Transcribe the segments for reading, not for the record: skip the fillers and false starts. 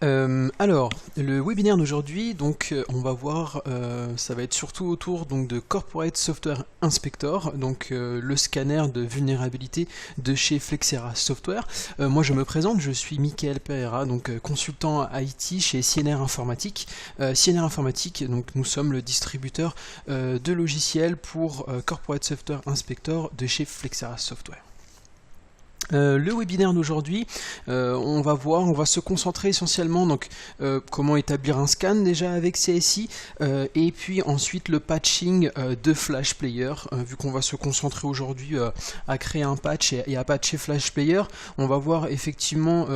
Alors, le webinaire d'aujourd'hui, donc on va voir, ça va être surtout autour donc de Corporate Software Inspector, donc le scanner de vulnérabilité de chez Flexera Software. Moi je me présente, je suis Michael Pereira, donc consultant IT chez CNR Informatique. CNR Informatique, donc nous sommes le distributeur de logiciels pour Corporate Software Inspector de chez Flexera Software. Le webinaire d'aujourd'hui, on va se concentrer essentiellement donc comment établir un scan déjà avec CSI et puis ensuite le patching de Flash Player. Vu qu'on va se concentrer aujourd'hui à créer un patch et à patcher Flash Player, on va voir effectivement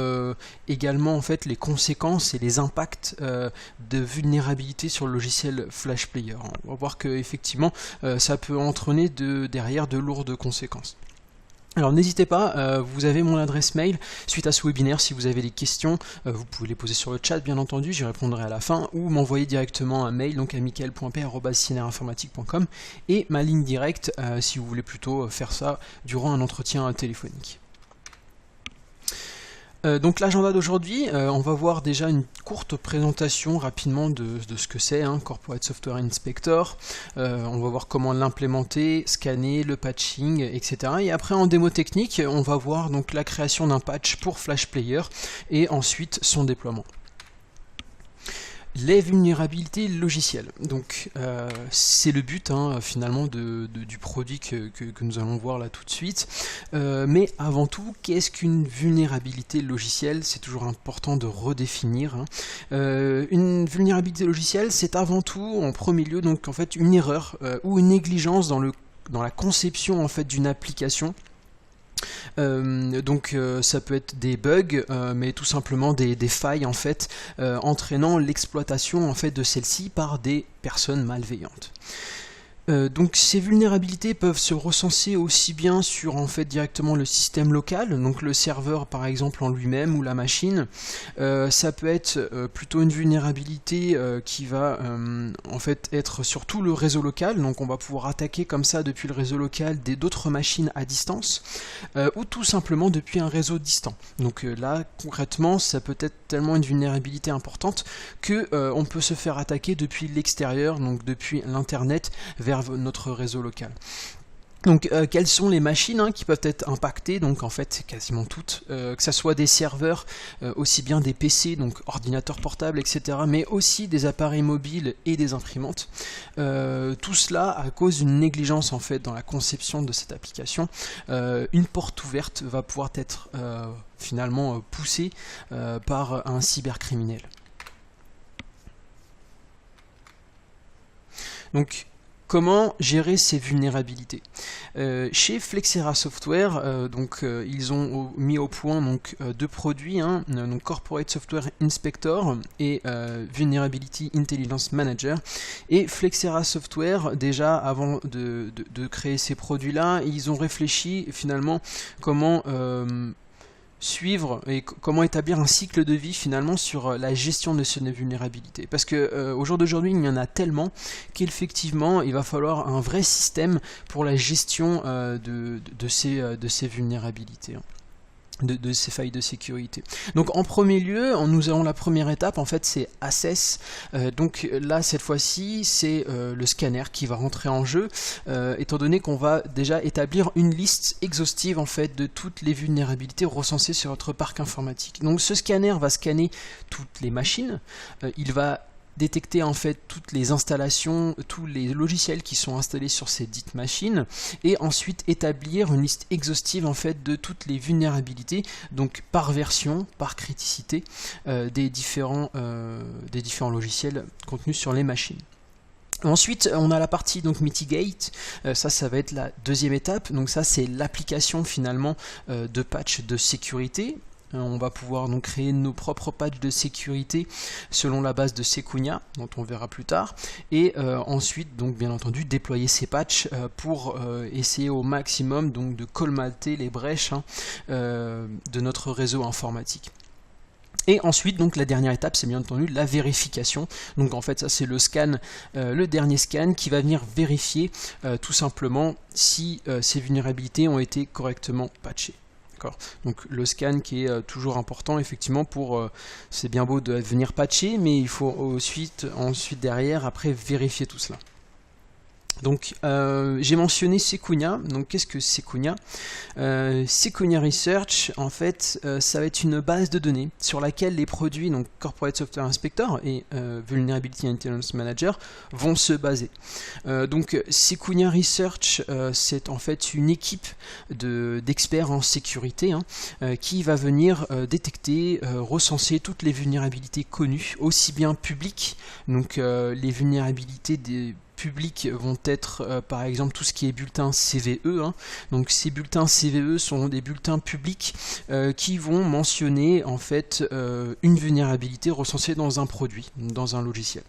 également en fait les conséquences et les impacts de vulnérabilité sur le logiciel Flash Player. On va voir que effectivement ça peut entraîner derrière de lourdes conséquences. Alors n'hésitez pas, vous avez mon adresse mail suite à ce webinaire. Si vous avez des questions, vous pouvez les poser sur le chat bien entendu, j'y répondrai à la fin, ou m'envoyer directement un mail donc à michael.p@cnrinformatique.com et ma ligne directe si vous voulez plutôt faire ça durant un entretien téléphonique. Donc l'agenda d'aujourd'hui, on va voir déjà une courte présentation rapidement de ce que c'est, Corporate Software Inspector. On va voir comment l'implémenter, scanner, le patching, etc. Et après en démo technique, on va voir donc la création d'un patch pour Flash Player et ensuite son déploiement. Les vulnérabilités logicielles. Donc c'est le but finalement du produit que nous allons voir là tout de suite. Mais avant tout, qu'est-ce qu'une vulnérabilité logicielle? C'est toujours important de redéfinir. Une vulnérabilité logicielle, c'est avant tout, en premier lieu, donc en fait une erreur ou une négligence dans la conception en fait d'une application. Ça peut être des bugs, mais tout simplement des failles en fait, entraînant l'exploitation en fait de celle-ci par des personnes malveillantes. Donc ces vulnérabilités peuvent se recenser aussi bien sur en fait directement le système local, donc le serveur par exemple en lui-même ou la machine. Ça peut être plutôt une vulnérabilité qui va en fait être sur tout le réseau local, donc on va pouvoir attaquer comme ça depuis le réseau local d'autres machines à distance, ou tout simplement depuis un réseau distant. Donc là concrètement ça peut être tellement une vulnérabilité importante que on peut se faire attaquer depuis l'extérieur, donc depuis l'internet vers notre réseau local. Donc quelles sont les machines qui peuvent être impactées? Donc en fait quasiment toutes, que ce soit des serveurs, aussi bien des PC, donc ordinateurs portables, etc., mais aussi des appareils mobiles et des imprimantes. Tout cela à cause d'une négligence en fait dans la conception de cette application. Une porte ouverte va pouvoir être finalement poussée par un cybercriminel. Donc comment gérer ces vulnérabilités? Chez Flexera Software, ils ont mis au point deux produits, donc Corporate Software Inspector et Vulnerability Intelligence Manager. Et Flexera Software, déjà avant de créer ces produits-là, ils ont réfléchi finalement comment suivre et comment établir un cycle de vie finalement sur la gestion de ces vulnérabilités, parce que au jour d'aujourd'hui il y en a tellement qu'effectivement il va falloir un vrai système pour la gestion de ces vulnérabilités, de ces failles de sécurité. Donc en premier lieu, nous avons la première étape, en fait c'est Assess. Donc là cette fois-ci c'est le scanner qui va rentrer en jeu, étant donné qu'on va déjà établir une liste exhaustive en fait de toutes les vulnérabilités recensées sur notre parc informatique. Donc ce scanner va scanner toutes les machines, il va détecter en fait toutes les installations, tous les logiciels qui sont installés sur ces dites machines, et ensuite établir une liste exhaustive en fait de toutes les vulnérabilités, donc par version, par criticité des différents logiciels contenus sur les machines. Ensuite, on a la partie donc mitigate, ça va être la deuxième étape, donc ça c'est l'application finalement de patch de sécurité. On va pouvoir donc créer nos propres patchs de sécurité selon la base de Secunia, dont on verra plus tard, et ensuite donc bien entendu déployer ces patchs pour essayer au maximum donc de colmater les brèches de notre réseau informatique. Et ensuite, donc la dernière étape, c'est bien entendu la vérification. Donc en fait, ça c'est le scan, le dernier scan qui va venir vérifier tout simplement si ces vulnérabilités ont été correctement patchées. D'accord. Donc le scan qui est toujours important effectivement pour, c'est bien beau de venir patcher, mais il faut ensuite derrière après vérifier tout cela. Donc j'ai mentionné Sequoia. Donc qu'est-ce que Sequoia? Sequoia Research, en fait, ça va être une base de données sur laquelle les produits, donc Corporate Software Inspector et Vulnerability Intelligence Manager, vont se baser. Donc Sequoia Research, c'est en fait une équipe d'experts en sécurité qui va venir détecter, recenser toutes les vulnérabilités connues, aussi bien publiques, donc les vulnérabilités des publics vont être par exemple tout ce qui est bulletin CVE. Donc ces bulletins CVE sont des bulletins publics qui vont mentionner en fait une vulnérabilité recensée dans un produit, dans un logiciel.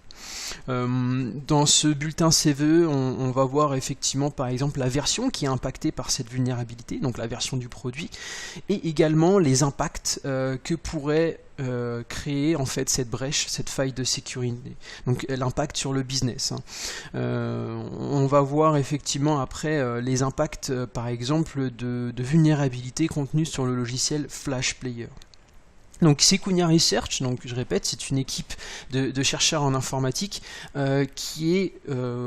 Dans ce bulletin CVE, on va voir effectivement par exemple la version qui est impactée par cette vulnérabilité, donc la version du produit, et également les impacts que pourrait créer en fait cette brèche, cette faille de sécurité, donc l'impact sur le business. On va voir effectivement après les impacts par exemple de vulnérabilité contenue sur le logiciel Flash Player. Donc Sequoia Research, donc je répète, c'est une équipe de chercheurs en informatique qui est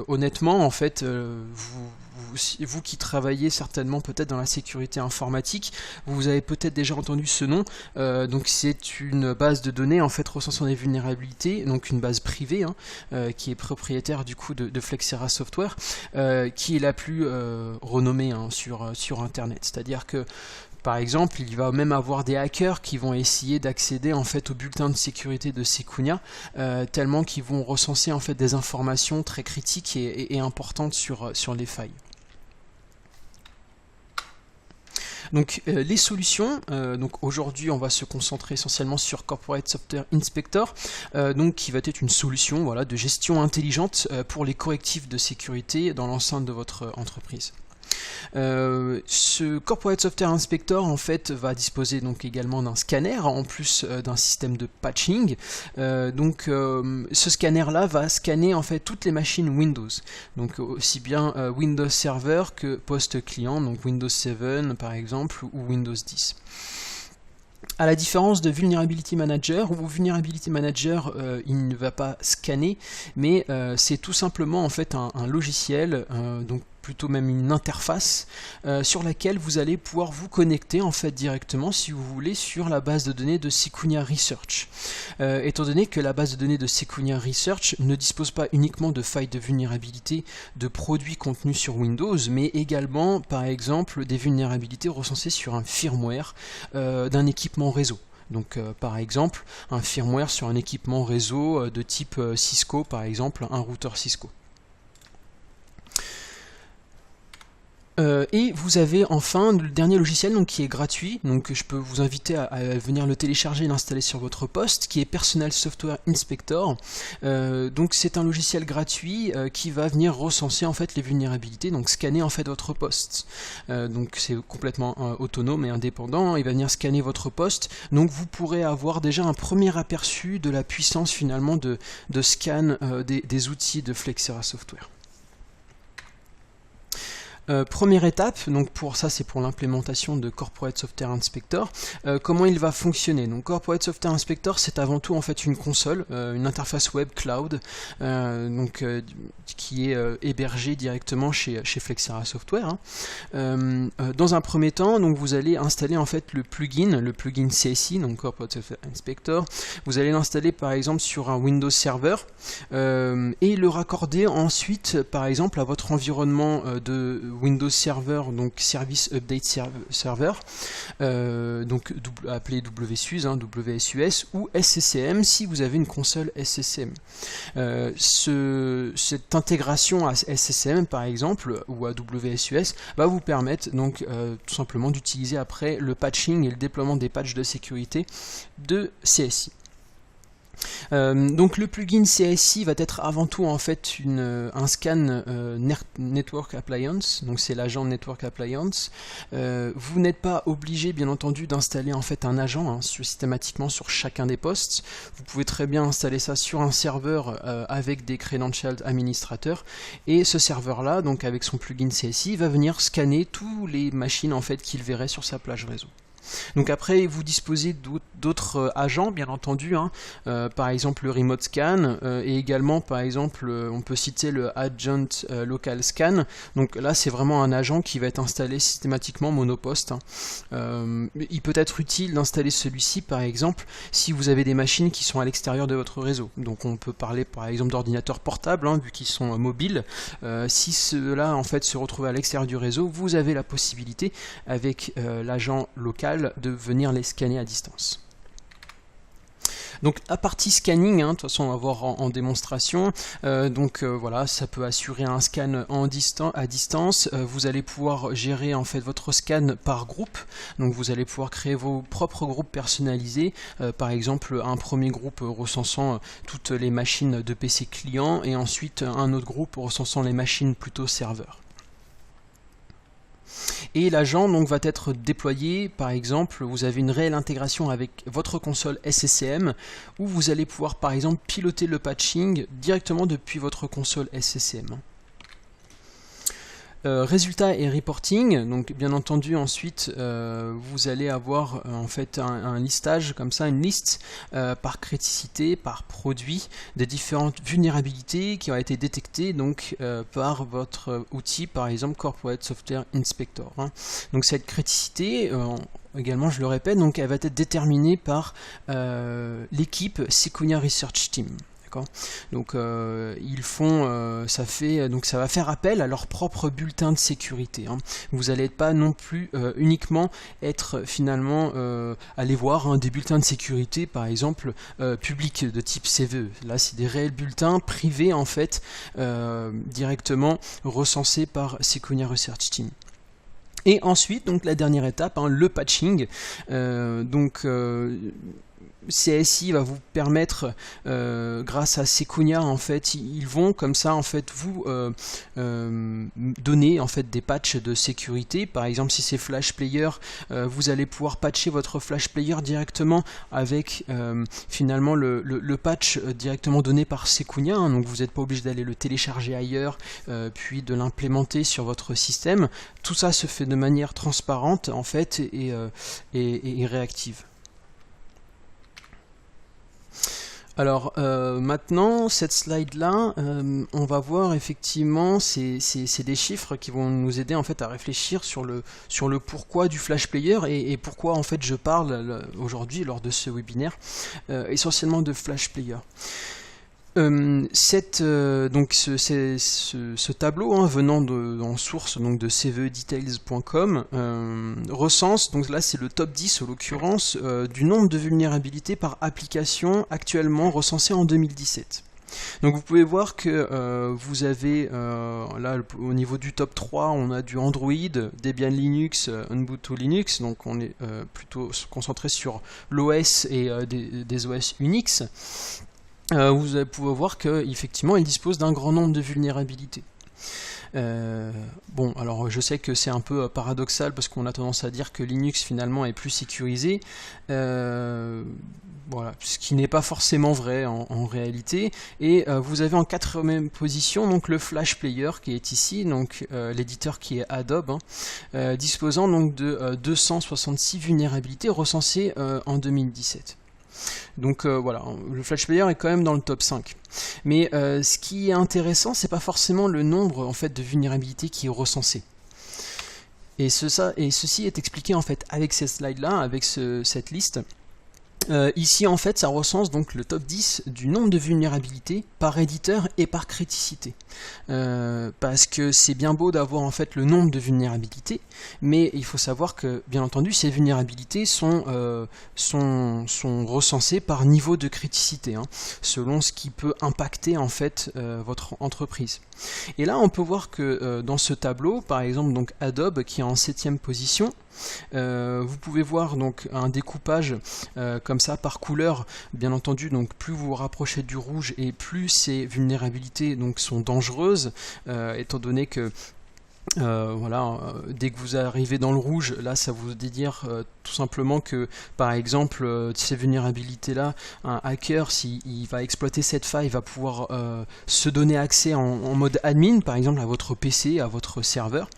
honnêtement en fait vous qui travaillez certainement peut-être dans la sécurité informatique, vous avez peut-être déjà entendu ce nom. Donc c'est une base de données en fait recensant des vulnérabilités, donc une base privée qui est propriétaire du coup de Flexera Software, qui est la plus renommée sur Internet. C'est-à-dire que par exemple, il va même avoir des hackers qui vont essayer d'accéder en fait au bulletin de sécurité de Sequoia, tellement qu'ils vont recenser en fait des informations très critiques et importantes sur les failles. Donc les solutions, donc aujourd'hui on va se concentrer essentiellement sur Corporate Software Inspector, donc qui va être une solution voilà, de gestion intelligente pour les correctifs de sécurité dans l'enceinte de votre entreprise. Ce Corporate Software Inspector en fait va disposer donc également d'un scanner en plus d'un système de patching. Ce scanner là va scanner en fait toutes les machines Windows, donc aussi bien Windows Server que post client, donc Windows 7 par exemple ou Windows 10. À la différence de Vulnerability Manager, où Vulnerability Manager il ne va pas scanner, mais c'est tout simplement en fait un logiciel, donc plutôt même une interface sur laquelle vous allez pouvoir vous connecter en fait directement si vous voulez sur la base de données de Sequoia Research. Étant donné que la base de données de Sequoia Research ne dispose pas uniquement de failles de vulnérabilité de produits contenus sur Windows, mais également par exemple des vulnérabilités recensées sur un firmware d'un équipement réseau. Donc par exemple un firmware sur un équipement réseau de type Cisco, par exemple un routeur Cisco. Et vous avez enfin le dernier logiciel donc, qui est gratuit, donc je peux vous inviter à venir le télécharger et l'installer sur votre poste, qui est Personal Software Inspector. Donc c'est un logiciel gratuit qui va venir recenser en fait les vulnérabilités, donc scanner en fait votre poste. Donc c'est complètement autonome et indépendant, il va venir scanner votre poste, donc vous pourrez avoir déjà un premier aperçu de la puissance finalement de scan des outils de Flexera Software. Première étape, donc pour ça c'est pour l'implémentation de Corporate Software Inspector. Comment il va fonctionner? Donc Corporate Software Inspector c'est avant tout en fait une console, une interface web cloud, qui est hébergée directement chez Flexera Software. Dans un premier temps, donc vous allez installer en fait le plugin CSI, donc Corporate Software Inspector. Vous allez l'installer par exemple sur un Windows Server et le raccorder ensuite par exemple à votre environnement de Windows Server, donc Service Update Server, donc appelé WSUS, WSUS ou SCCM si vous avez une console SCCM. Cette intégration à SCCM par exemple ou à WSUS va vous permettre donc tout simplement d'utiliser après le patching et le déploiement des patchs de sécurité de CSI. Donc le plugin CSI va être avant tout en fait un scan Network Appliance, donc c'est l'agent Network Appliance. Vous n'êtes pas obligé bien entendu d'installer en fait un agent systématiquement sur chacun des postes. Vous pouvez très bien installer ça sur un serveur avec des credentials administrateurs, et ce serveur là donc avec son plugin CSI va venir scanner toutes les machines en fait qu'il verrait sur sa plage réseau. Donc après, vous disposez d'autres agents, bien entendu, hein, par exemple le Remote Scan, et également, par exemple, on peut citer le Adjoint Local Scan. Donc là, c'est vraiment un agent qui va être installé systématiquement monoposte, hein. Il peut être utile d'installer celui-ci, par exemple, si vous avez des machines qui sont à l'extérieur de votre réseau. Donc on peut parler, par exemple, d'ordinateurs portables, hein, vu qu'ils sont mobiles. Si ceux-là, en fait, se retrouvent à l'extérieur du réseau, vous avez la possibilité, avec l'agent local, de venir les scanner à distance. Donc la partie scanning, hein, de toute façon on va voir en démonstration, voilà, ça peut assurer un scan à distance. Vous allez pouvoir gérer en fait votre scan par groupe, donc vous allez pouvoir créer vos propres groupes personnalisés, par exemple un premier groupe recensant toutes les machines de PC clients et ensuite un autre groupe recensant les machines plutôt serveurs. Et l'agent donc va être déployé, par exemple, vous avez une réelle intégration avec votre console SCCM, où vous allez pouvoir par exemple piloter le patching directement depuis votre console SCCM. Résultats et reporting, donc bien entendu ensuite vous allez avoir en fait un listage comme ça, une liste par criticité, par produit, des différentes vulnérabilités qui ont été détectées donc par votre outil, par exemple Corporate Software Inspector, hein. Donc cette criticité, également je le répète, donc elle va être déterminée par l'équipe Sequoia Research Team. Donc ils font, ça va faire appel à leur propre bulletin de sécurité, hein. Vous n'allez pas non plus uniquement être finalement aller voir, hein, des bulletins de sécurité par exemple publics de type CVE. Là c'est des réels bulletins privés en fait, directement recensés par Sequoia Research Team. Et ensuite donc la dernière étape, hein, le patching. CSI va vous permettre, grâce à Sequoia, en fait, ils vont comme ça en fait vous donner en fait des patchs de sécurité. Par exemple, si c'est Flash Player, vous allez pouvoir patcher votre Flash Player directement avec finalement le patch directement donné par Sequoia, hein. Donc vous n'êtes pas obligé d'aller le télécharger ailleurs, puis de l'implémenter sur votre système. Tout ça se fait de manière transparente en fait et réactive. Alors maintenant, cette slide-là, on va voir effectivement, c'est des chiffres qui vont nous aider en fait à réfléchir sur le pourquoi du Flash Player et pourquoi en fait je parle aujourd'hui lors de ce webinaire essentiellement de Flash Player. Ce tableau, hein, venant en source donc de cvedetails.com, recense, donc là c'est le top 10 en l'occurrence, du nombre de vulnérabilités par application actuellement recensées en 2017. Donc vous pouvez voir que vous avez là au niveau du top 3, on a du Android, Debian Linux, Ubuntu Linux, donc on est plutôt concentré sur l'OS et des OS Unix. Vous allez pouvoir voir qu'effectivement il dispose d'un grand nombre de vulnérabilités. Bon, alors je sais que c'est un peu paradoxal parce qu'on a tendance à dire que Linux finalement est plus sécurisé, voilà, ce qui n'est pas forcément vrai en réalité. Et vous avez en 4e position donc le Flash Player qui est ici, donc l'éditeur qui est Adobe, hein, disposant donc de 266 vulnérabilités recensées en 2017. Donc voilà, le Flash Player est quand même dans le top 5. Mais ce qui est intéressant, c'est pas forcément le nombre en fait de vulnérabilités qui est recensé. Et ceci est expliqué en fait avec cette slide là, avec cette liste. Ici en fait ça recense donc le top 10 du nombre de vulnérabilités par éditeur et par criticité, parce que c'est bien beau d'avoir en fait le nombre de vulnérabilités, mais il faut savoir que bien entendu ces vulnérabilités sont recensées par niveau de criticité, hein, selon ce qui peut impacter en fait votre entreprise. Et là on peut voir que dans ce tableau, par exemple donc Adobe qui est en 7e position, vous pouvez voir donc un découpage comme ça par couleur, bien entendu. Donc plus vous vous rapprochez du rouge et plus ces vulnérabilités donc sont dangereuses, étant donné que voilà, dès que vous arrivez dans le rouge, là ça vous dit dire tout simplement que par exemple ces vulnérabilités là, un hacker s'il va exploiter cette faille va pouvoir se donner accès en mode admin par exemple à votre PC, à votre serveur.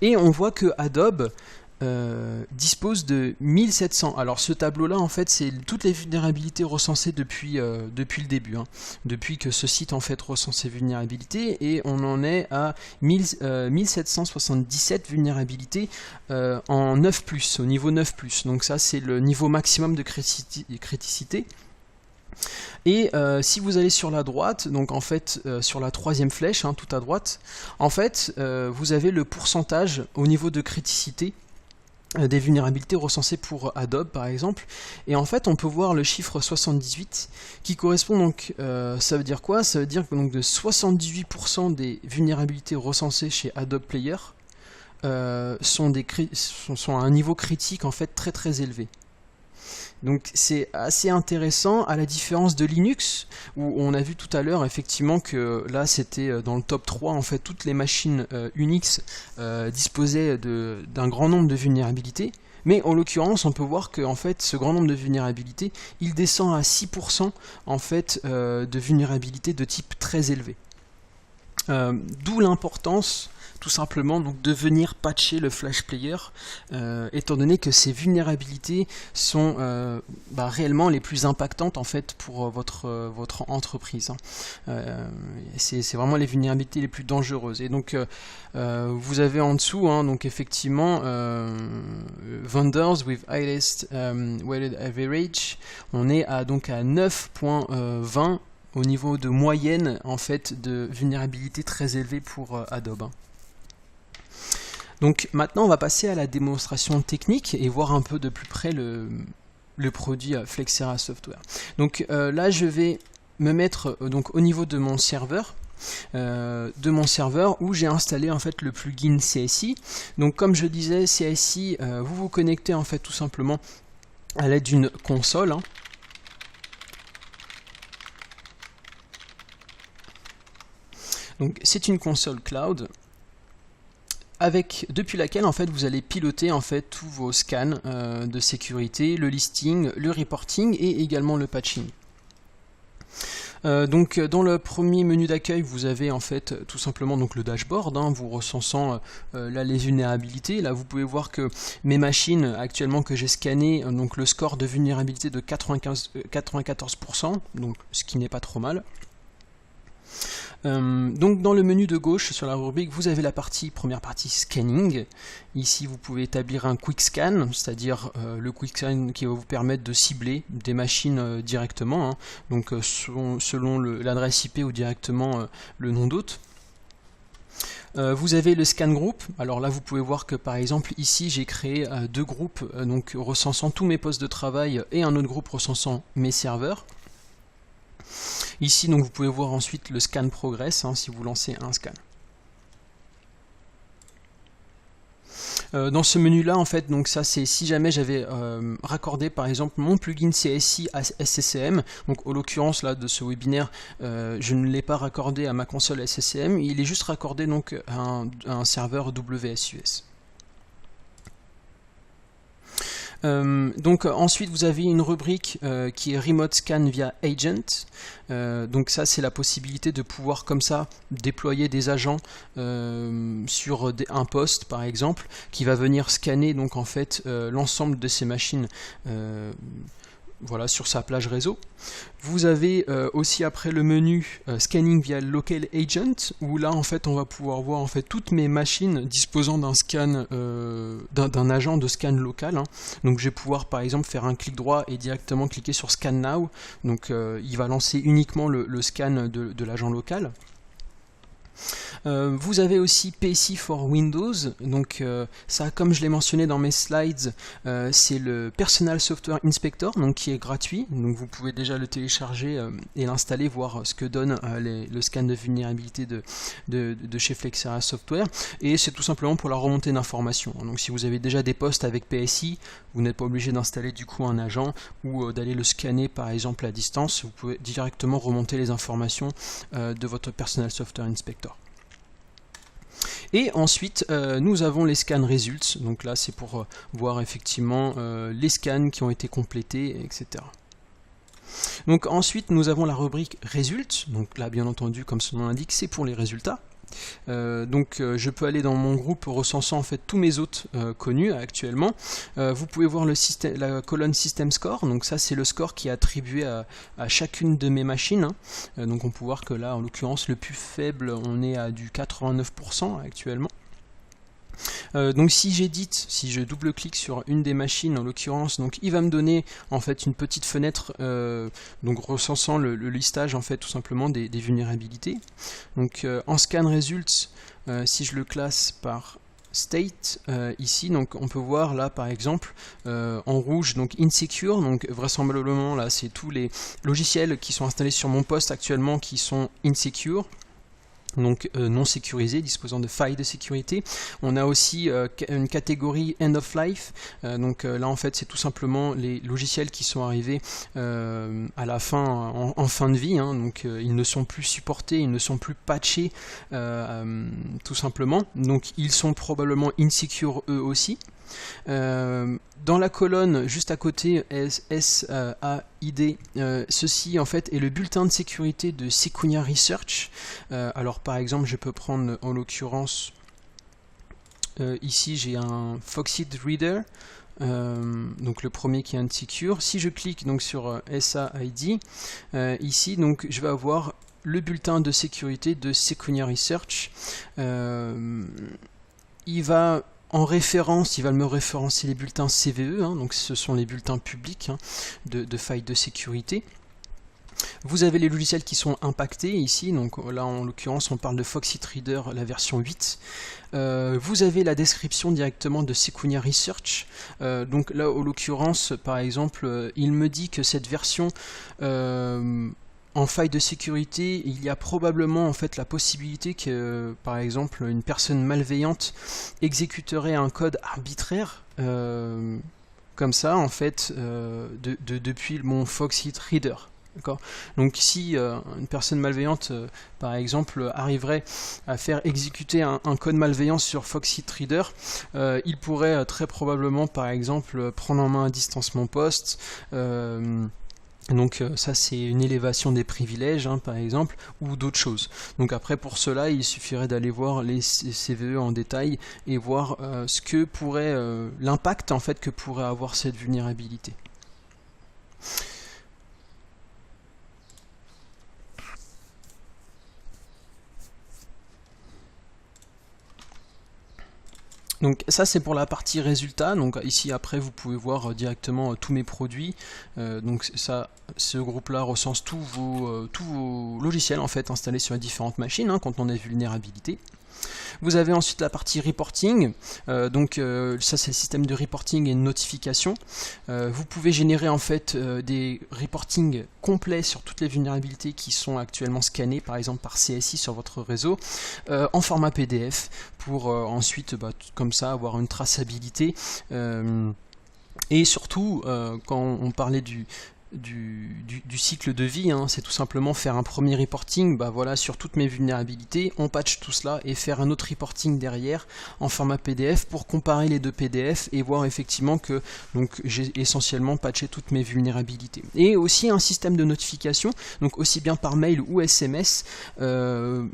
Et on voit que Adobe dispose de 1700. Alors ce tableau-là, en fait, c'est toutes les vulnérabilités recensées depuis le début, hein, depuis que ce site en fait recense ses vulnérabilités, et on en est à 1777 vulnérabilités en 9+, au niveau 9+. Donc ça, c'est le niveau maximum de criticité. Et si vous allez sur la droite, donc en fait sur la troisième flèche, hein, tout à droite, en fait vous avez le pourcentage au niveau de criticité des vulnérabilités recensées pour Adobe par exemple, et en fait on peut voir le chiffre 78 qui correspond donc, ça veut dire quoi? Ça veut dire que donc de 78% des vulnérabilités recensées chez Adobe Player sont à un niveau critique en fait très élevé. Donc c'est assez intéressant, à la différence de Linux, où on a vu tout à l'heure effectivement que là c'était dans le top 3, en fait toutes les machines Unix disposaient d'un grand nombre de vulnérabilités, mais en l'occurrence on peut voir que en fait ce grand nombre de vulnérabilités, il descend à 6% en fait de vulnérabilités de type très élevé. D'où l'importance tout simplement donc de venir patcher le Flash Player, étant donné que ces vulnérabilités sont réellement les plus impactantes en fait pour votre entreprise, hein. C'est vraiment les vulnérabilités les plus dangereuses. Et donc vous avez en dessous, hein, donc effectivement vendors with highest weighted average, on est donc à 9.20 au niveau de moyenne en fait de vulnérabilité très élevée pour Adobe. Donc maintenant on va passer à la démonstration technique et voir un peu de plus près le produit Flexera Software. Donc là je vais me mettre donc au niveau de mon serveur. Où j'ai installé en fait le plugin CSI. Donc comme je disais, CSI, vous vous connectez en fait tout simplement à l'aide d'une console, hein. Donc c'est une console cloud depuis laquelle en fait vous allez piloter en fait tous vos scans de sécurité, le listing, le reporting et également le patching. Donc dans le premier menu d'accueil vous avez en fait tout simplement donc le dashboard, hein, vous recensant là les vulnérabilités. Là vous pouvez voir que mes machines actuellement que j'ai scannées, donc le score de vulnérabilité de 94%, donc ce qui n'est pas trop mal. Donc dans le menu de gauche sur la rubrique vous avez la première partie scanning. Ici vous pouvez établir un quick scan, c'est-à-dire le quick scan qui va vous permettre de cibler des machines directement, hein, donc selon l'adresse IP ou directement le nom d'hôte. Vous avez le scan group. Alors là vous pouvez voir que par exemple ici j'ai créé deux groupes donc recensant tous mes postes de travail et un autre groupe recensant mes serveurs. Ici donc vous pouvez voir ensuite le scan progress, hein, si vous lancez un scan. Dans ce menu là en fait, donc ça c'est si jamais j'avais raccordé par exemple mon plugin CSI à SCCM, donc en l'occurrence là de ce webinaire je ne l'ai pas raccordé à ma console SCCM, il est juste raccordé donc à un serveur WSUS. Donc ensuite vous avez une rubrique qui est Remote Scan via Agent. Donc ça c'est la possibilité de pouvoir comme ça déployer des agents sur un poste par exemple qui va venir scanner donc en fait l'ensemble de ces machines voilà, sur sa plage réseau. Vous avez aussi après le menu Scanning via Local Agent, où là en fait on va pouvoir voir en fait toutes mes machines disposant d'un scan d'un agent de scan local, hein. Donc je vais pouvoir par exemple faire un clic droit et directement cliquer sur Scan Now, donc il va lancer uniquement le scan de l'agent local. Vous avez aussi PSI for Windows, donc ça comme je l'ai mentionné dans mes slides, c'est le Personal Software Inspector, donc qui est gratuit, donc vous pouvez déjà le télécharger et l'installer, voir ce que donne le scan de vulnérabilité de chez Flexera Software, et c'est tout simplement pour la remontée d'informations. Donc si vous avez déjà des postes avec PSI, vous n'êtes pas obligé d'installer du coup un agent ou d'aller le scanner par exemple à distance, vous pouvez directement remonter les informations de votre Personal Software Inspector. Et ensuite nous avons les scan results, donc là c'est pour voir effectivement les scans qui ont été complétés, etc. Donc ensuite nous avons la rubrique Results, donc là bien entendu comme son nom l'indique c'est pour les résultats. Donc je peux aller dans mon groupe recensant en fait tous mes hôtes connus actuellement. Vous pouvez voir la colonne System Score, donc ça c'est le score qui est attribué à chacune de mes machines. Donc on peut voir que là en l'occurrence le plus faible on est à du 89% actuellement. Donc si j'édite, si je double-clique sur une des machines en l'occurrence, donc il va me donner en fait une petite fenêtre donc recensant le listage en fait tout simplement des vulnérabilités. Donc en scan results, si je le classe par state ici, donc on peut voir là par exemple en rouge donc insecure, donc vraisemblablement là c'est tous les logiciels qui sont installés sur mon poste actuellement qui sont insecure, donc non sécurisé, disposant de failles de sécurité. On a aussi une catégorie end of life, donc là en fait c'est tout simplement les logiciels qui sont arrivés à la fin, en fin de vie, hein, donc ils ne sont plus supportés, ils ne sont plus patchés tout simplement, donc ils sont probablement insecure eux aussi. Dans la colonne juste à côté SAID, ceci en fait est le bulletin de sécurité de Sequoia Research. Alors par exemple je peux prendre en l'occurrence ici j'ai un Foxit Reader, donc le premier qui est insecure. Si je clique donc sur SAID ici, donc je vais avoir le bulletin de sécurité de Sequoia Research. Il va en référence, il va me référencer les bulletins CVE, hein, donc ce sont les bulletins publics hein, de failles de sécurité. Vous avez les logiciels qui sont impactés ici, donc là en l'occurrence on parle de Foxit Reader la version 8. Vous avez la description directement de Sequoia Research, donc là en l'occurrence par exemple il me dit que cette version en faille de sécurité, il y a probablement en fait la possibilité que, par exemple, une personne malveillante exécuterait un code arbitraire, comme ça, en fait, depuis mon Foxit Reader. Donc si une personne malveillante, par exemple, arriverait à faire exécuter un code malveillant sur Foxit Reader, il pourrait très probablement, par exemple, prendre en main à distance mon poste. Donc ça c'est une élévation des privilèges hein, par exemple, ou d'autres choses. Donc après pour cela il suffirait d'aller voir les CVE en détail et voir ce que pourrait l'impact en fait que pourrait avoir cette vulnérabilité. Donc ça c'est pour la partie résultat, donc ici après vous pouvez voir directement tous mes produits, donc ça, ce groupe là recense tous vos logiciels en fait installés sur les différentes machines hein, quand on a vulnérabilité. Vous avez ensuite la partie reporting, donc ça c'est le système de reporting et de notification. Vous pouvez générer en fait des reportings complets sur toutes les vulnérabilités qui sont actuellement scannées, par exemple par CSI sur votre réseau, en format PDF, pour ensuite comme ça avoir une traçabilité. Et surtout, quand on parlait du cycle de vie, hein, c'est tout simplement faire un premier reporting voilà, sur toutes mes vulnérabilités, on patch tout cela et faire un autre reporting derrière en format PDF pour comparer les deux PDF et voir effectivement que j'ai essentiellement patché toutes mes vulnérabilités. Et aussi un système de notification, donc aussi bien par mail ou SMS, selon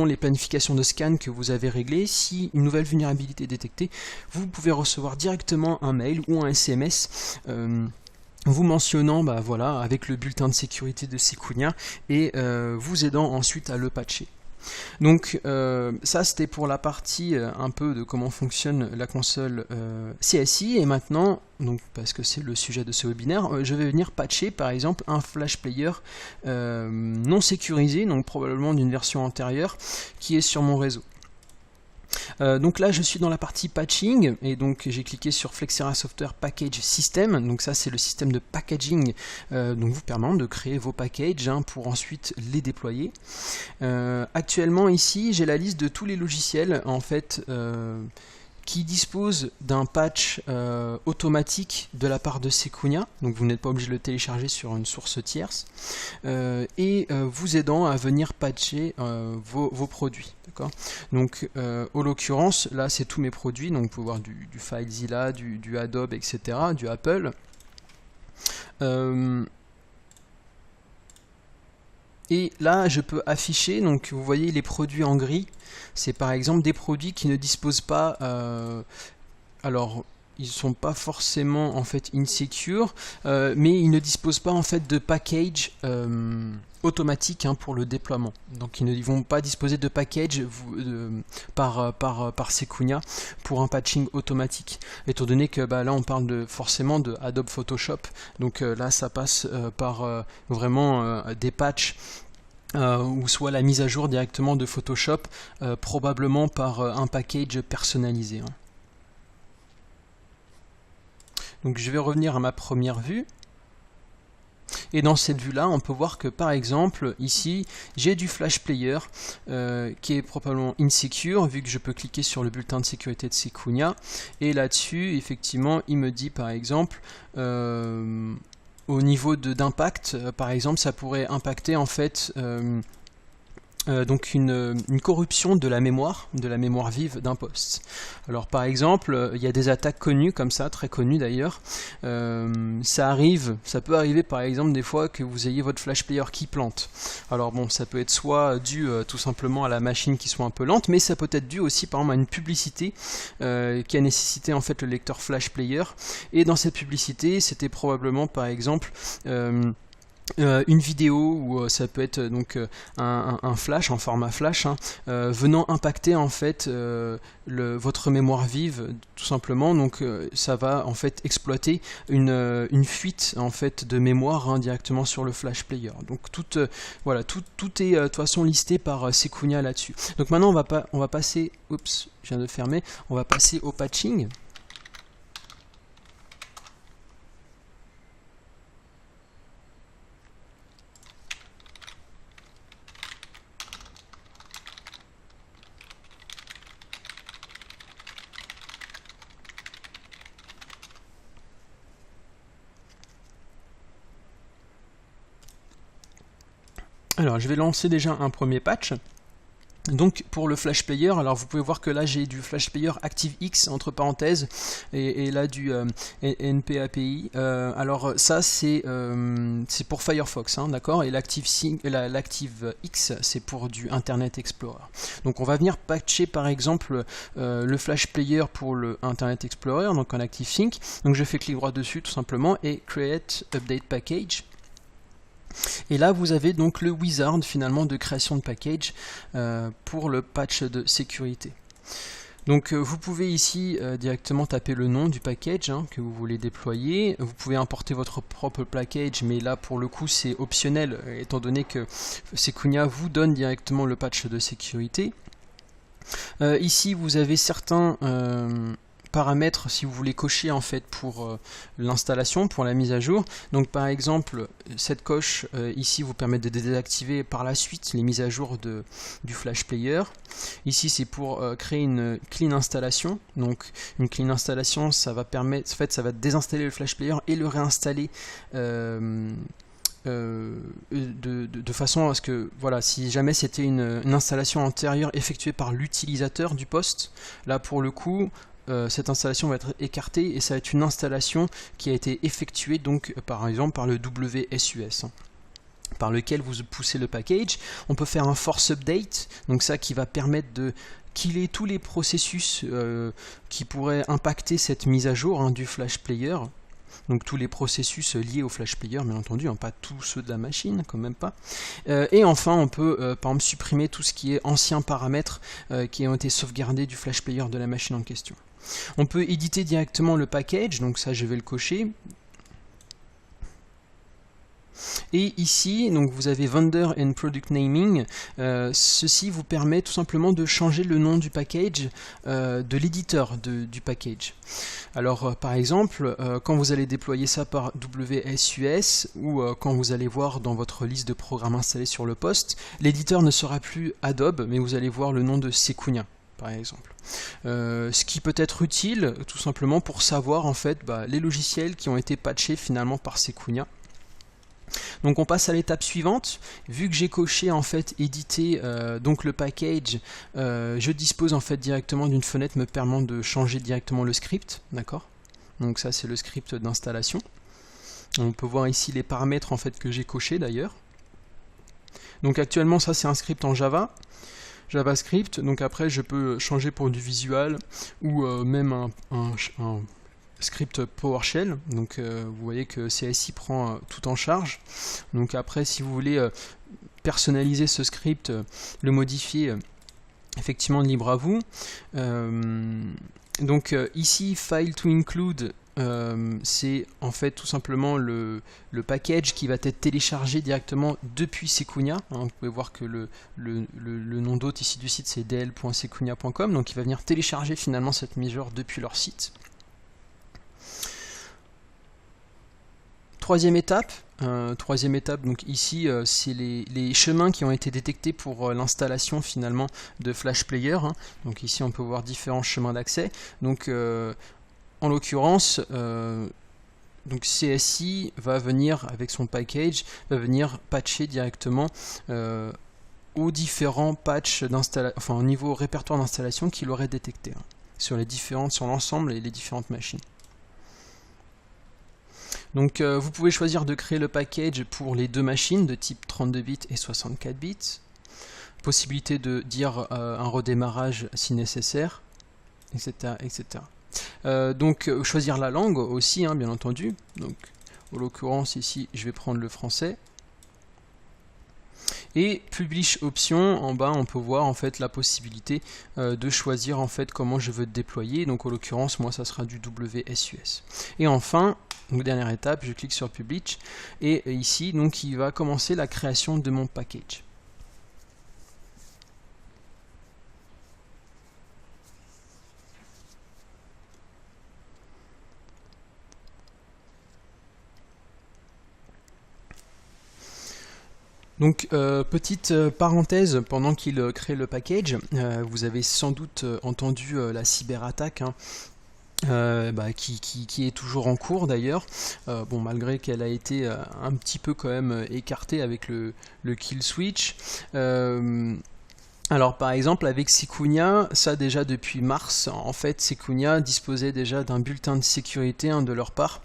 les planifications de scan que vous avez réglées, si une nouvelle vulnérabilité est détectée, vous pouvez recevoir directement un mail ou un SMS vous mentionnant voilà, avec le bulletin de sécurité de Sequoia et vous aidant ensuite à le patcher. Donc ça c'était pour la partie un peu de comment fonctionne la console CSI, et maintenant, donc, parce que c'est le sujet de ce webinaire, je vais venir patcher par exemple un flash player non sécurisé, donc probablement d'une version antérieure qui est sur mon réseau. Donc là je suis dans la partie patching et donc j'ai cliqué sur Flexera Software Package System, donc ça c'est le système de packaging donc vous permettant de créer vos packages hein, pour ensuite les déployer. Actuellement ici j'ai la liste de tous les logiciels en fait qui dispose d'un patch automatique de la part de Sequoia, donc vous n'êtes pas obligé de le télécharger sur une source tierce, et vous aidant à venir patcher vos produits. Donc en l'occurrence, là c'est tous mes produits, donc vous pouvez voir du FileZilla, du Adobe, etc., du Apple. Et là, je peux afficher, donc vous voyez les produits en gris, c'est par exemple des produits qui ne disposent pas, alors ils ne sont pas forcément en fait insecure, mais ils ne disposent pas en fait de package automatique pour le déploiement. Donc ils ne vont pas disposer de package par Sequoia pour un patching automatique. Étant donné que là on parle forcément de Adobe Photoshop, donc là ça passe par vraiment des patchs. Ou soit la mise à jour directement de Photoshop, probablement par un package personnalisé. Donc je vais revenir à ma première vue. Et dans cette vue-là, on peut voir que par exemple, ici, j'ai du Flash Player qui est probablement insecure, vu que je peux cliquer sur le bulletin de sécurité de Sequoia. Et là-dessus, effectivement, il me dit par exemple, au niveau d'impact, par exemple, ça pourrait impacter en fait donc une corruption de la mémoire vive d'un poste. Alors par exemple, il y a des attaques connues comme ça, très connues d'ailleurs. Ça peut arriver par exemple des fois que vous ayez votre Flash Player qui plante. Alors bon, ça peut être soit dû tout simplement à la machine qui soit un peu lente, mais ça peut être dû aussi par exemple à une publicité qui a nécessité en fait le lecteur Flash Player. Et dans cette publicité, c'était probablement par exemple une vidéo, ou ça peut être donc un flash, en format flash, venant impacter en fait votre mémoire vive tout simplement. Donc ça va en fait exploiter une fuite en fait de mémoire directement sur le Flash Player. Donc voilà, tout est de toute façon listé par Sequoia là-dessus. Donc maintenant on va passer, oups, je viens de fermer, on va passer au patching. Alors je vais lancer déjà un premier patch. Donc pour le Flash Player, alors vous pouvez voir que là j'ai du Flash Player ActiveX entre parenthèses et là du NPAPI. Alors ça c'est pour Firefox, d'accord, et l'ActiveX c'est pour du Internet Explorer. Donc on va venir patcher par exemple le Flash Player pour le Internet Explorer, donc en ActiveSync. Donc je fais clic droit dessus tout simplement et Create Update Package. Et là vous avez donc le wizard finalement de création de package pour le patch de sécurité. Donc vous pouvez ici directement taper le nom du package que vous voulez déployer. Vous pouvez importer votre propre package, mais là pour le coup c'est optionnel étant donné que Sequoia vous donne directement le patch de sécurité. Ici vous avez certains paramètres si vous voulez cocher en fait pour l'installation, pour la mise à jour. Donc par exemple cette coche ici vous permet de désactiver par la suite les mises à jour du Flash Player. Ici c'est pour créer une clean installation. Donc une clean installation ça va permettre, en fait ça va désinstaller le Flash Player et le réinstaller de façon à ce que, voilà, si jamais c'était une installation antérieure effectuée par l'utilisateur du poste, là pour le coup cette installation va être écartée et ça va être une installation qui a été effectuée donc par exemple par le WSUS par lequel vous poussez le package. On peut faire un force update, donc ça qui va permettre de killer tous les processus qui pourraient impacter cette mise à jour du Flash Player. Donc tous les processus liés au Flash Player, bien entendu, pas tous ceux de la machine, quand même pas. Et enfin, on peut par exemple supprimer tout ce qui est anciens paramètres qui ont été sauvegardés du Flash Player de la machine en question. On peut éditer directement le package, donc ça je vais le cocher. Et ici, donc vous avez Vendor and Product Naming. Ceci vous permet tout simplement de changer le nom du package, de l'éditeur du package. Alors par exemple, quand vous allez déployer ça par WSUS ou quand vous allez voir dans votre liste de programmes installés sur le poste, l'éditeur ne sera plus Adobe, mais vous allez voir le nom de Sequoia, par exemple. Ce qui peut être utile tout simplement pour savoir en fait les logiciels qui ont été patchés finalement par Sequoia. Donc on passe à l'étape suivante. Vu que j'ai coché en fait éditer donc le package, je dispose en fait directement d'une fenêtre me permettant de changer directement le script, d'accord. Donc ça c'est le script d'installation. On peut voir ici les paramètres en fait que j'ai coché d'ailleurs. Donc actuellement ça c'est un script en Java, JavaScript, donc après je peux changer pour du visual ou même un script PowerShell, donc vous voyez que CSI prend tout en charge. Donc après si vous voulez personnaliser ce script, le modifier, effectivement libre à vous. Donc ici file to include, c'est en fait tout simplement le package qui va être téléchargé directement depuis Sequoia. Vous pouvez voir que le nom d'hôte ici du site c'est dl.sequoia.com, donc il va venir télécharger finalement cette mise à jour depuis leur site. Troisième étape, donc ici c'est les chemins qui ont été détectés pour l'installation finalement de Flash Player. Donc ici on peut voir différents chemins d'accès. Donc en l'occurrence, donc CSI va venir avec son package, va venir patcher directement aux différents patchs d'installation, enfin au niveau répertoire d'installation qu'il aurait détecté sur l'ensemble et les différentes machines. Donc vous pouvez choisir de créer le package pour les deux machines de type 32 bits et 64 bits. Possibilité de dire un redémarrage si nécessaire, etc. etc. Donc choisir la langue aussi, bien entendu. Donc en l'occurrence ici je vais prendre le français. Et Publish Option, en bas on peut voir en fait la possibilité de choisir en fait comment je veux déployer. Donc en l'occurrence moi ça sera du WSUS. Et enfin, donc dernière étape, je clique sur Publish et ici donc il va commencer la création de mon package. Donc petite parenthèse pendant qu'il crée le package, vous avez sans doute entendu la cyberattaque qui est toujours en cours d'ailleurs, bon, malgré qu'elle a été un petit peu quand même écartée avec le kill switch. Alors par exemple avec Sequoia, ça déjà depuis mars, en fait Sequoia disposait déjà d'un bulletin de sécurité de leur part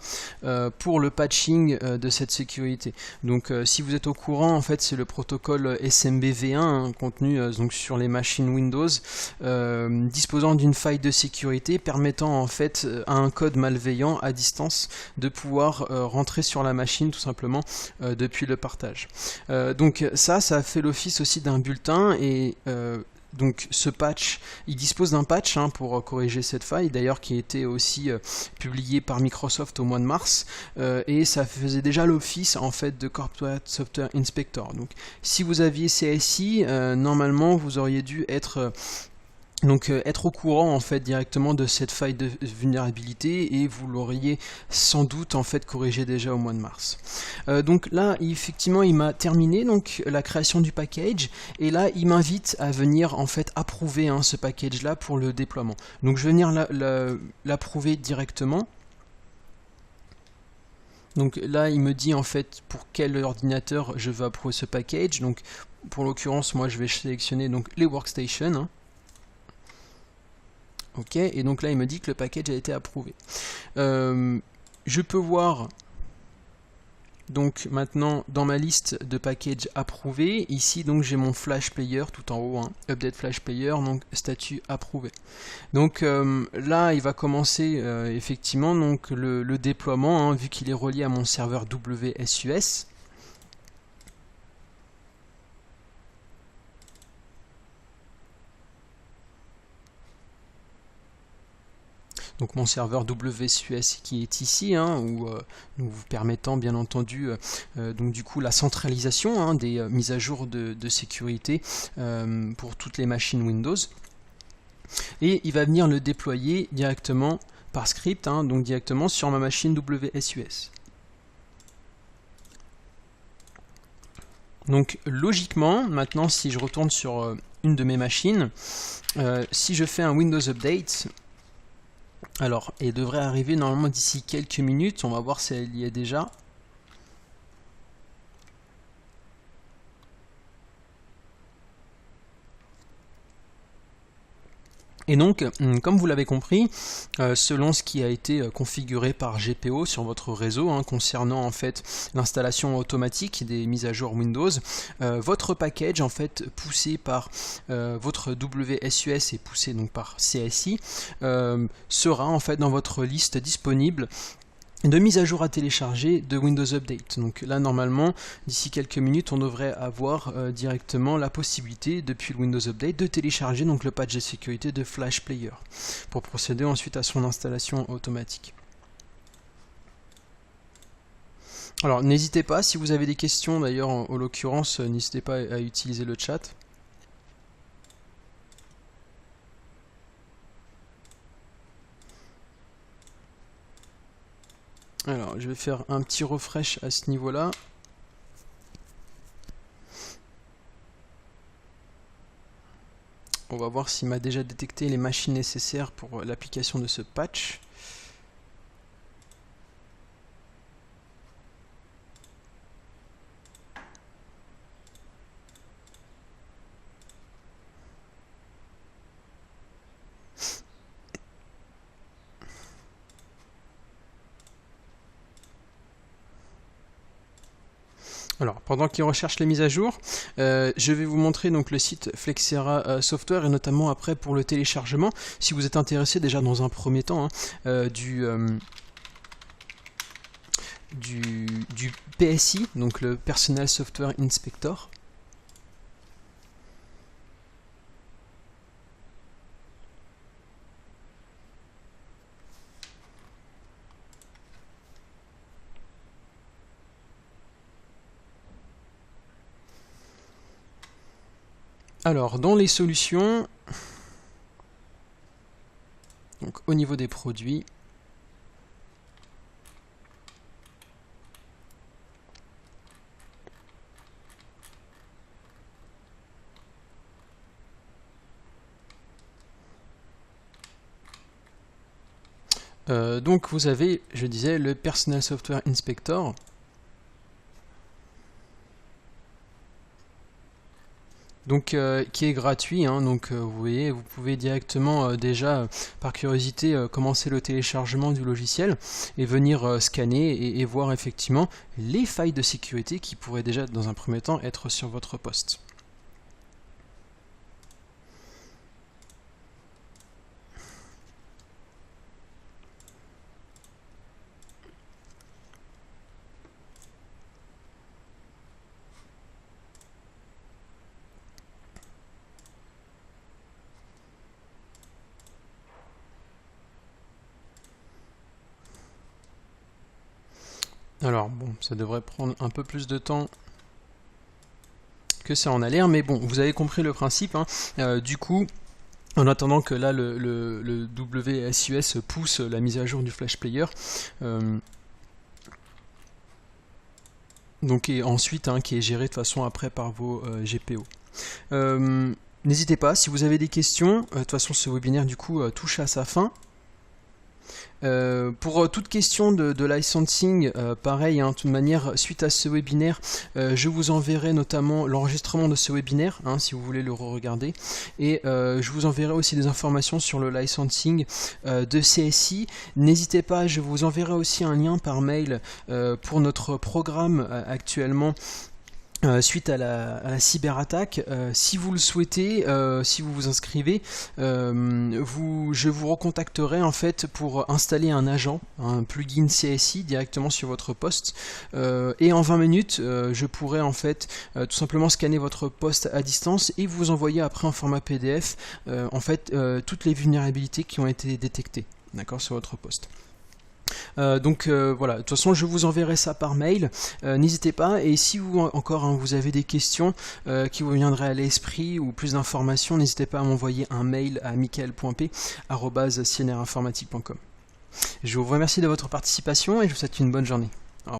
pour le patching de cette sécurité. Donc si vous êtes au courant, en fait c'est le protocole SMB-V1 contenu donc sur les machines Windows, disposant d'une faille de sécurité permettant en fait à un code malveillant à distance de pouvoir rentrer sur la machine tout simplement depuis le partage. Donc ça fait l'office aussi d'un bulletin et donc ce patch, il dispose d'un patch pour corriger cette faille, d'ailleurs qui a été aussi publié par Microsoft au mois de mars, et ça faisait déjà l'office en fait de Corporate Software Inspector. Donc si vous aviez CSI, normalement vous auriez dû être être au courant en fait directement de cette faille de vulnérabilité et vous l'auriez sans doute en fait corrigé déjà au mois de mars. Donc là effectivement il m'a terminé donc la création du package et là il m'invite à venir en fait approuver ce package là pour le déploiement. Donc je vais venir l'approuver directement. Donc là il me dit en fait pour quel ordinateur je veux approuver ce package. Donc pour l'occurrence moi je vais sélectionner donc les workstations. Ok, et donc là il me dit que le package a été approuvé. Je peux voir donc maintenant dans ma liste de packages approuvés, ici donc j'ai mon Flash Player tout en haut, Update Flash Player, donc statut approuvé. Donc là il va commencer effectivement donc le déploiement, vu qu'il est relié à mon serveur WSUS. Donc mon serveur WSUS qui est ici, vous permettant bien entendu donc du coup la centralisation des mises à jour de sécurité pour toutes les machines Windows. Et il va venir le déployer directement par script, donc directement sur ma machine WSUS. Donc logiquement, maintenant si je retourne sur une de mes machines, si je fais un Windows Update, alors, elle devrait arriver normalement d'ici quelques minutes, on va voir si elle y est déjà. Et donc, comme vous l'avez compris, selon ce qui a été configuré par GPO sur votre réseau, concernant en fait l'installation automatique des mises à jour Windows, votre package en fait poussé par votre WSUS et poussé donc par CSI sera en fait dans votre liste disponible de mise à jour à télécharger de Windows Update. Donc là normalement d'ici quelques minutes on devrait avoir directement la possibilité depuis le Windows Update de télécharger donc le patch de sécurité de Flash Player pour procéder ensuite à son installation automatique. Alors n'hésitez pas, si vous avez des questions d'ailleurs en l'occurrence, n'hésitez pas à utiliser le chat. Alors, je vais faire un petit refresh à ce niveau-là. On va voir s'il m'a déjà détecté les machines nécessaires pour l'application de ce patch. Alors, pendant qu'il recherche les mises à jour, je vais vous montrer donc le site Flexera Software et notamment après pour le téléchargement, si vous êtes intéressé déjà dans un premier temps du PSI, donc le Personal Software Inspector. Alors, dans les solutions, donc au niveau des produits, donc vous avez, je disais, le Personal Software Inspector. Donc qui est gratuit, donc vous voyez, vous pouvez directement déjà par curiosité commencer le téléchargement du logiciel et venir scanner et voir effectivement les failles de sécurité qui pourraient déjà dans un premier temps être sur votre poste. Alors bon, ça devrait prendre un peu plus de temps que ça en a l'air, mais bon, vous avez compris le principe. Du coup, en attendant que là le WSUS pousse la mise à jour du Flash Player, donc et ensuite qui est géré de façon après par vos GPO. N'hésitez pas, si vous avez des questions, de toute façon ce webinaire du coup touche à sa fin. Pour toute question de licensing, pareil, de toute manière, suite à ce webinaire, je vous enverrai notamment l'enregistrement de ce webinaire, si vous voulez le re-regarder, et je vous enverrai aussi des informations sur le licensing de CSI. N'hésitez pas, je vous enverrai aussi un lien par mail pour notre programme actuellement. Suite à la cyberattaque, si vous le souhaitez, si vous vous inscrivez, je vous recontacterai en fait pour installer un agent, un plugin CSI directement sur votre poste, et en 20 minutes, je pourrai en fait tout simplement scanner votre poste à distance et vous envoyer après en format PDF en fait toutes les vulnérabilités qui ont été détectées, d'accord, sur votre poste. Voilà, de toute façon je vous enverrai ça par mail, n'hésitez pas, et si vous encore vous avez des questions qui vous viendraient à l'esprit ou plus d'informations, n'hésitez pas à m'envoyer un mail à michael.p@cnrinformatique.com. Je vous remercie de votre participation et je vous souhaite une bonne journée.